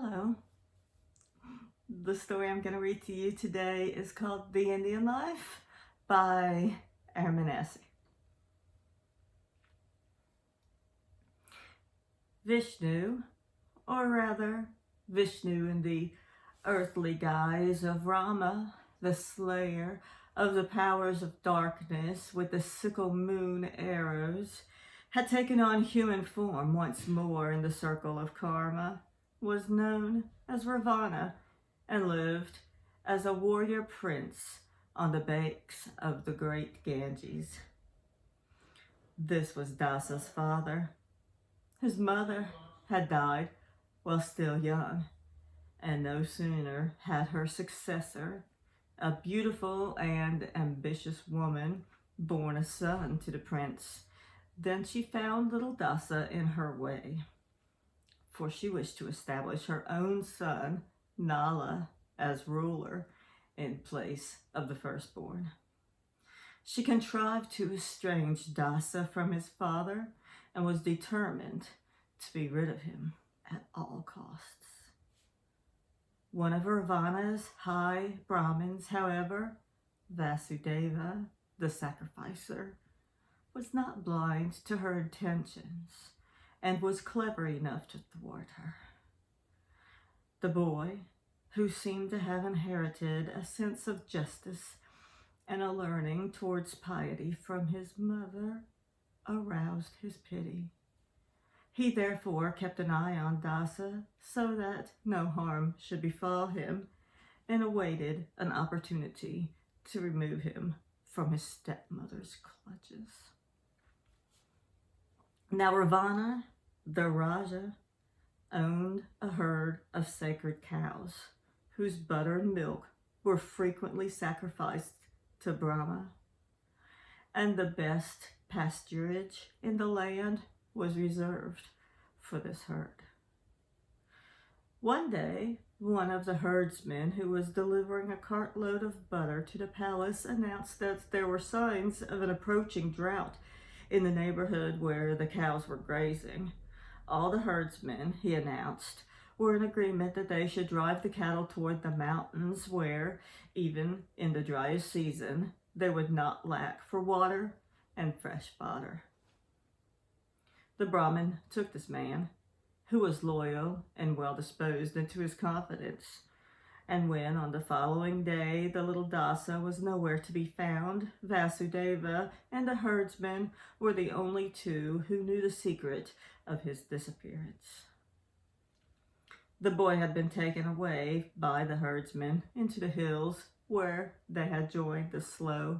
Hello. The story I'm going to read to you today is called The Indian Life by Hermann. Vishnu, or rather Vishnu in the earthly guise of Rama, the slayer of the powers of darkness with the sickle moon arrows, had taken on human form once more in the circle of karma, was known as Ravana, and lived as a warrior prince on the banks of the great Ganges. This was Dasa's father. His mother had died while still young, and no sooner had her successor, a beautiful and ambitious woman, born a son to the prince, than she found little Dasa in her way. For she wished to establish her own son, Nala, as ruler in place of the firstborn. She contrived to estrange Dasa from his father and was determined to be rid of him at all costs. One of Ravana's high Brahmins, however, Vasudeva, the sacrificer, was not blind to her intentions and was clever enough to thwart her. The boy, who seemed to have inherited a sense of justice and a learning towards piety from his mother, aroused his pity. He therefore kept an eye on Dasa so that no harm should befall him, and awaited an opportunity to remove him from his stepmother's clutches. Now Ravana, the Raja, owned a herd of sacred cows, whose butter and milk were frequently sacrificed to Brahma, and the best pasturage in the land was reserved for this herd. One day, one of the herdsmen who was delivering a cartload of butter to the palace announced that there were signs of an approaching drought in the neighborhood where the cows were grazing. All the herdsmen, he announced, were in agreement that they should drive the cattle toward the mountains where, even in the driest season, they would not lack for water and fresh fodder. The Brahmin took this man, who was loyal and well-disposed, into his confidence, and when on the following day the little Dasa was nowhere to be found, Vasudeva and the herdsman were the only two who knew the secret of his disappearance. The boy had been taken away by the herdsman into the hills, where they had joined the slow,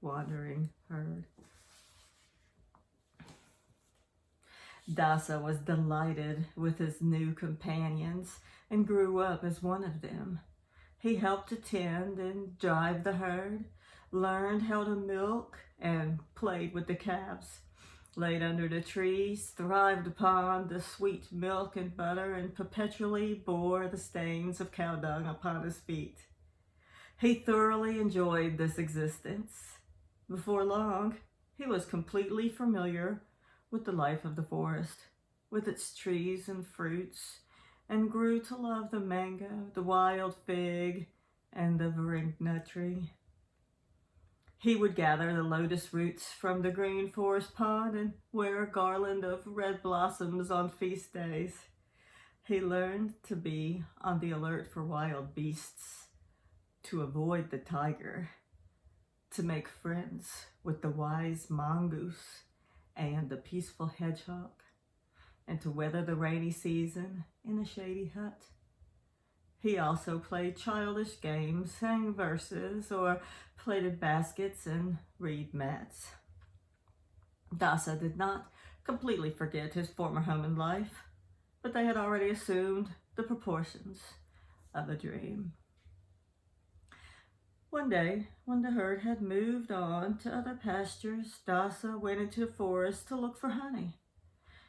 wandering herd. Dasa was delighted with his new companions and grew up as one of them. He helped to tend and drive the herd, learned how to milk, and played with the calves, laid under the trees, thrived upon the sweet milk and butter, and perpetually bore the stains of cow dung upon his feet. He thoroughly enjoyed this existence. Before long, he was completely familiar with the life of the forest, with its trees and fruits, and grew to love the mango, the wild fig, and the virigna tree. He would gather the lotus roots from the green forest pond and wear a garland of red blossoms on feast days. He learned to be on the alert for wild beasts, to avoid the tiger, to make friends with the wise mongoose and the peaceful hedgehog, and to weather the rainy season in a shady hut. He also played childish games, sang verses, or plaited baskets and reed mats. Dasa did not completely forget his former home and life, but they had already assumed the proportions of a dream. One day, when the herd had moved on to other pastures, Dasa went into the forest to look for honey.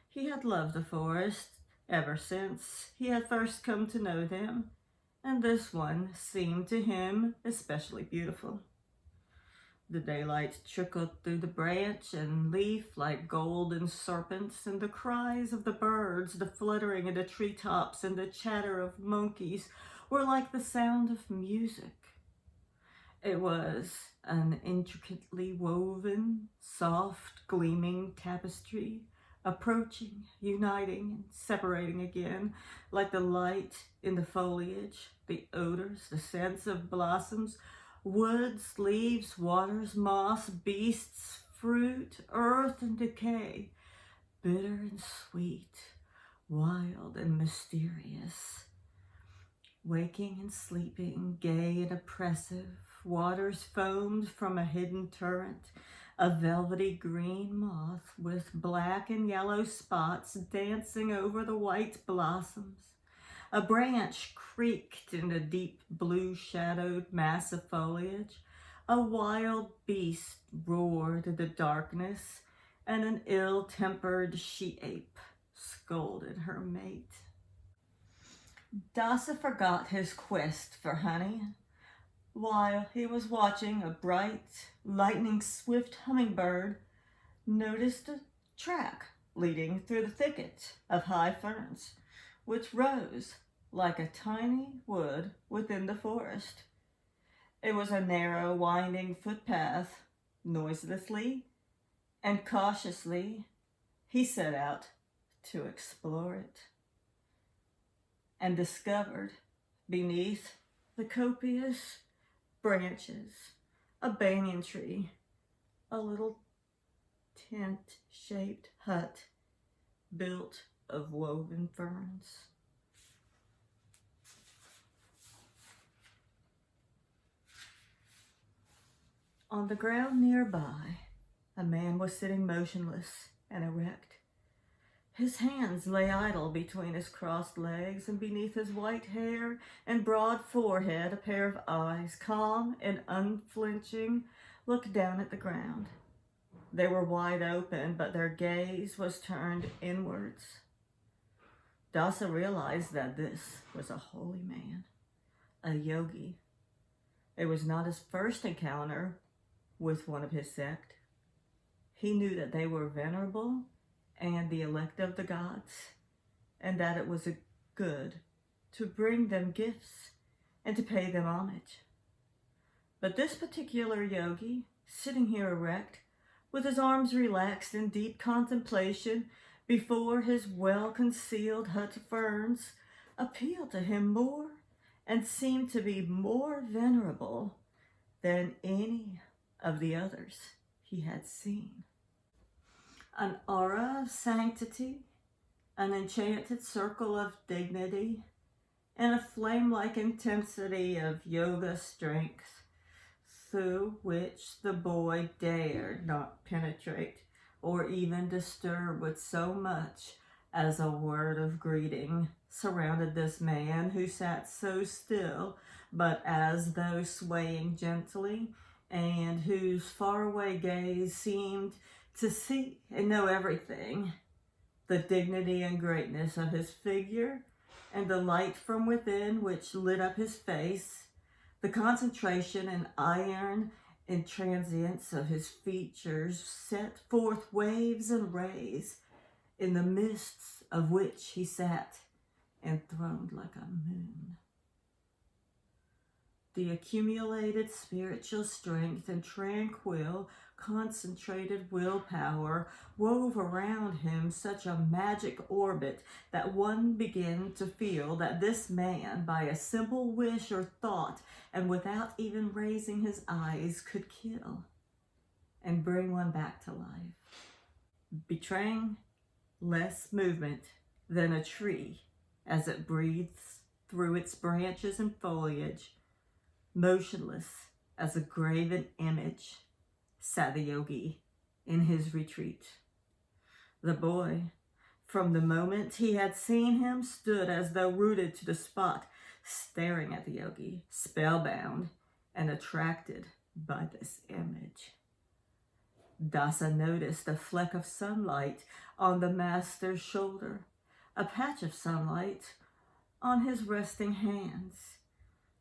He had loved the forest ever since he had first come to know them, and this one seemed to him especially beautiful. The daylight trickled through the branch and leaf like golden serpents, and the cries of the birds, the fluttering of the treetops, and the chatter of monkeys were like the sound of music. It was an intricately woven, soft, gleaming tapestry, approaching, uniting, and separating again, like the light in the foliage, the odors, the scents of blossoms, woods, leaves, waters, moss, beasts, fruit, earth, and decay, bitter and sweet, wild and mysterious. Waking and sleeping, gay and oppressive, waters foamed from a hidden torrent, a velvety green moth with black and yellow spots dancing over the white blossoms. A branch creaked in the deep blue-shadowed mass of foliage. A wild beast roared in the darkness, and an ill-tempered she-ape scolded her mate. Dasa forgot his quest for honey while he was watching a bright, lightning-swift hummingbird noticed a track leading through the thicket of high ferns, which rose like a tiny wood within the forest. It was a narrow, winding footpath. Noiselessly and cautiously, he set out to explore it, and discovered beneath the copious branches a banyan tree, a little tent-shaped hut built of woven ferns. On the ground nearby, a man was sitting motionless and erect. His hands lay idle between his crossed legs, and beneath his white hair and broad forehead a pair of eyes, calm and unflinching, looked down at the ground. They were wide open, but their gaze was turned inwards. Dasa realized that this was a holy man, a yogi. It was not his first encounter with one of his sect. He knew that they were venerable and the elect of the gods, and that it was good to bring them gifts and to pay them homage. But this particular yogi, sitting here erect, with his arms relaxed in deep contemplation before his well-concealed hut of ferns, appealed to him more and seemed to be more venerable than any of the others he had seen. An aura of sanctity, an enchanted circle of dignity, and a flame-like intensity of yoga strength through which the boy dared not penetrate or even disturb with so much as a word of greeting, surrounded this man who sat so still, but as though swaying gently, and whose faraway gaze seemed to see and know everything. The dignity and greatness of his figure, and the light from within which lit up his face, the concentration and iron intransience of his features set forth waves and rays, in the mists of which he sat enthroned like a moon. The accumulated spiritual strength and tranquil, concentrated willpower wove around him such a magic orbit that one began to feel that this man, by a simple wish or thought, and without even raising his eyes, could kill and bring one back to life, betraying less movement than a tree as it breathes through its branches and foliage. Motionless as a graven image sat the yogi in his retreat. The boy, from the moment he had seen him, stood as though rooted to the spot, staring at the yogi, spellbound and attracted by this image. Dasa noticed a fleck of sunlight on the master's shoulder, a patch of sunlight on his resting hands.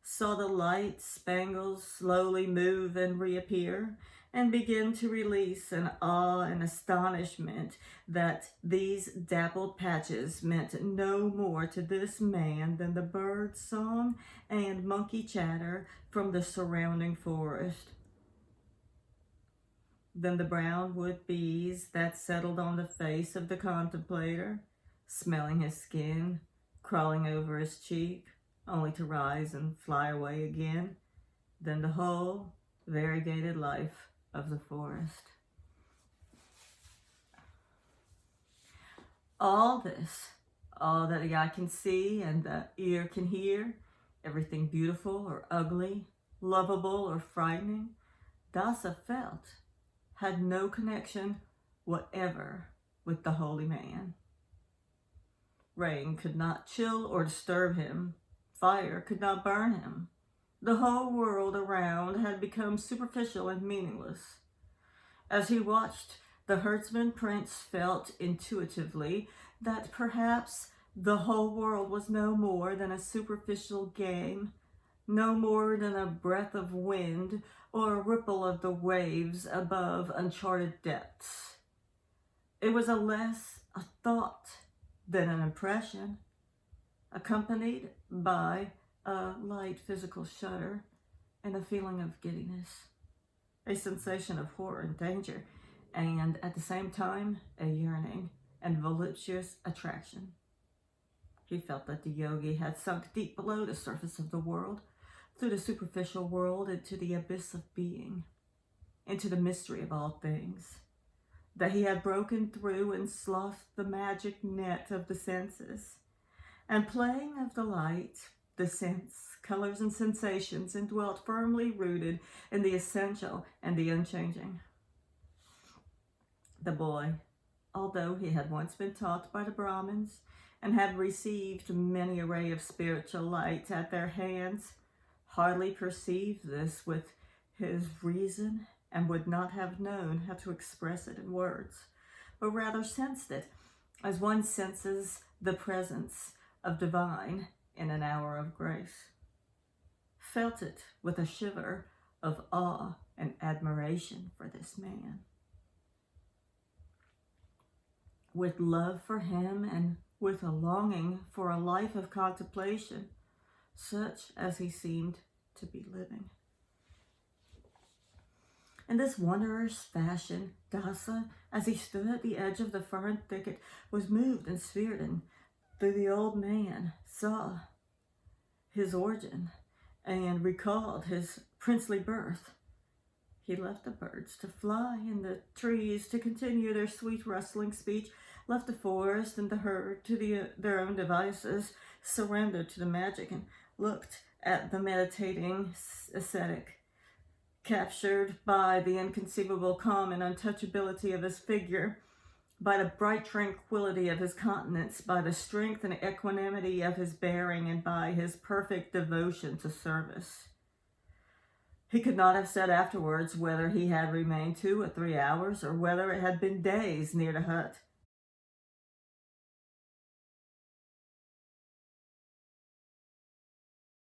saw the light spangles slowly move and reappear, and begin to release an awe and astonishment that these dappled patches meant no more to this man than the bird song and monkey chatter from the surrounding forest. Then the brown wood bees that settled on the face of the contemplator, smelling his skin, crawling over his cheek, only to rise and fly away again. Then the whole variegated life of the forest. All this, all that the eye can see and the ear can hear, everything beautiful or ugly, lovable or frightening, Dasa felt had no connection whatever with the holy man. Rain could not chill or disturb him. Fire could not burn him. The whole world around had become superficial and meaningless. As he watched, the herdsman prince felt intuitively that perhaps the whole world was no more than a superficial game, no more than a breath of wind or a ripple of the waves above uncharted depths. It was less a thought than an impression, accompanied by a light physical shudder and a feeling of giddiness, a sensation of horror and danger, and at the same time, a yearning and voluptuous attraction. He felt that the yogi had sunk deep below the surface of the world, through the superficial world into the abyss of being, into the mystery of all things, that he had broken through and sloughed the magic net of the senses, and playing of the light, the sense, colors, and sensations, and dwelt firmly rooted in the essential and the unchanging. The boy, although he had once been taught by the Brahmins and had received many a ray of spiritual light at their hands, hardly perceived this with his reason and would not have known how to express it in words, but rather sensed it as one senses the presence of divine in an hour of grace, felt it with a shiver of awe and admiration for this man, with love for him and with a longing for a life of contemplation, such as he seemed to be living. In this wondrous fashion, Dasa, as he stood at the edge of the fern thicket, was moved and sphered, and through the old man saw his origin and recalled his princely birth. He left the birds to fly and the trees to continue their sweet rustling speech, left the forest and the herd to their own devices, surrendered to the magic, and looked at the meditating ascetic, captured by the inconceivable calm and untouchability of his figure, by the bright tranquility of his countenance, by the strength and equanimity of his bearing, and by his perfect devotion to service. He could not have said afterwards whether he had remained 2 or 3 hours, or whether it had been days near the hut.